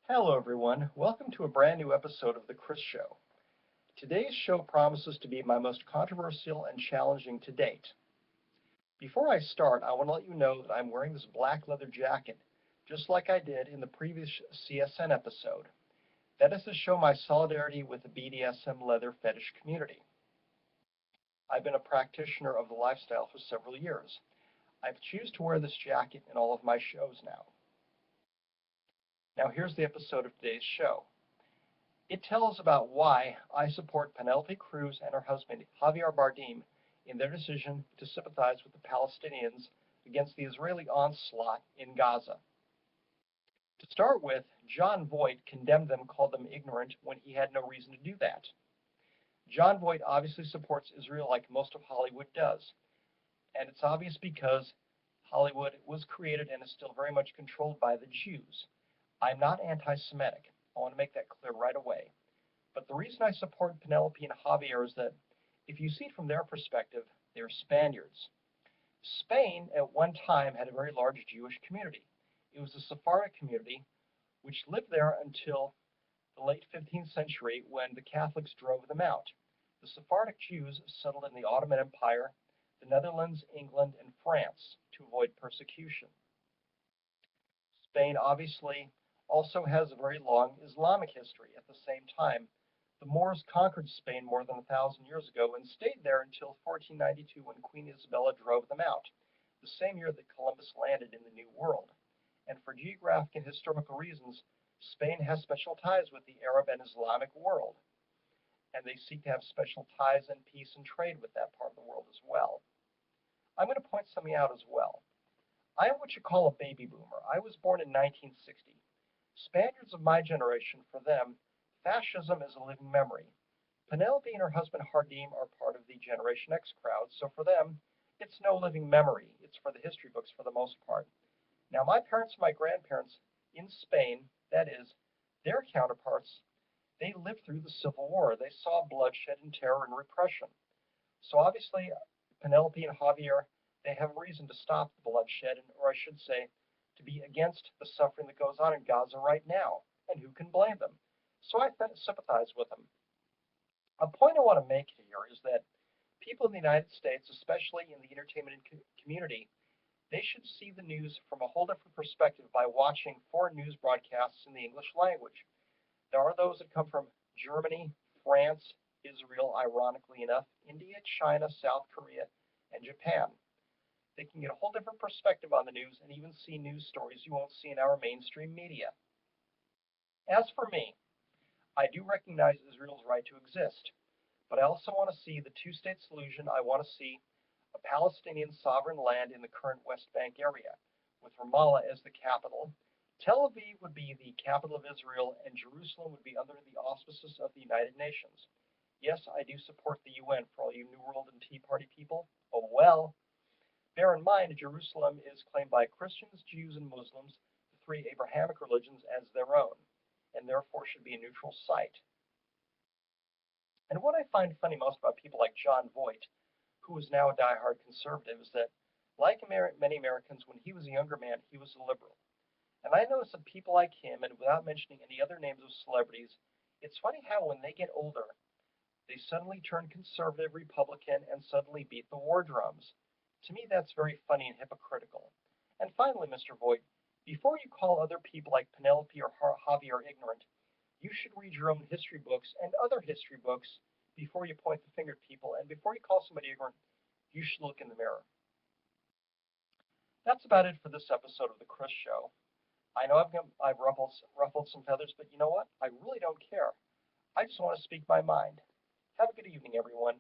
Hello, everyone. Welcome to a brand new episode of The Chris Show. Today's show promises to be my most controversial and challenging to date. Before I start, I want to let you know that I'm wearing this black leather jacket, just like I did in the previous CSN episode. That is to show my solidarity with the BDSM leather fetish community. I've been a practitioner of the lifestyle for several years. I've chosen to wear this jacket in all of my shows now. Now here's the episode of today's show. It tells about why I support Penelope Cruz and her husband Javier Bardem in their decision to sympathize with the Palestinians against the Israeli onslaught in Gaza. To start with, Jon Voight condemned them, called them ignorant when he had no reason to do that. Jon Voight obviously supports Israel like most of Hollywood does, and it's obvious because Hollywood was created and is still very much controlled by the Jews. I'm not anti-Semitic. I want to make that clear right away. But the reason I support Penelope and Javier is that if you see it from their perspective, they're Spaniards. Spain at one time had a very large Jewish community. It was a Sephardic community which lived there until the late 15th century when the Catholics drove them out. The Sephardic Jews settled in the Ottoman Empire, the Netherlands, England, and France to avoid persecution. Spain obviously also has a very long Islamic history. At the same time, the Moors conquered Spain more than 1,000 years ago and stayed there until 1492 when Queen Isabella drove them out, the same year that Columbus landed in the New World. And for geographic and historical reasons, Spain has special ties with the Arab and Islamic world, and they seek to have special ties and peace and trade with that part of the world as well. I'm going to point something out as well. I am what you call a baby boomer. I was born in 1960. Spaniards of my generation, for them, fascism is a living memory. Penelope and her husband Bardem are part of the Generation X crowd, so for them, it's no living memory. It's for the history books for the most part. Now, my parents and my grandparents in Spain, that is, their counterparts, they lived through the Civil War. They saw bloodshed and terror and repression. So obviously, Penelope and Javier, they have reason to stop the bloodshed, or I should say, to be against the suffering that goes on in Gaza right now, and who can blame them? So I sympathize with them. A point I want to make here is that people in the United States, especially in the entertainment community, they should see the news from a whole different perspective by watching foreign news broadcasts in the English language. There are those that come from Germany, France, Israel, ironically enough, India, China, South Korea, and Japan. They can get a whole different perspective on the news and even see news stories you won't see in our mainstream media. As for me, I do recognize Israel's right to exist, but I also want to see the two-state solution. I want to see a Palestinian sovereign land in the current West Bank area, with Ramallah as the capital. Tel Aviv would be the capital of Israel, and Jerusalem would be under the auspices of the United Nations. Yes, I do support the UN for all you New World and Tea Party people. Oh well. Bear in mind, Jerusalem is claimed by Christians, Jews, and Muslims, the three Abrahamic religions, as their own, and therefore should be a neutral site. And what I find funny most about people like Jon Voight, who is now a diehard conservative, is that, like many Americans, when he was a younger man, he was a liberal. And I notice that people like him, and without mentioning any other names of celebrities, it's funny how when they get older, they suddenly turn conservative, Republican, and suddenly beat the war drums. To me, that's very funny and hypocritical. And finally, Mr. Voight, before you call other people like Penelope or Javier ignorant, you should read your own history books and other history books before you point the finger at people. And before you call somebody ignorant, you should look in the mirror. That's about it for this episode of The Chris Show. I know I've ruffled some feathers, but you know what? I really don't care. I just want to speak my mind. Have a good evening, everyone.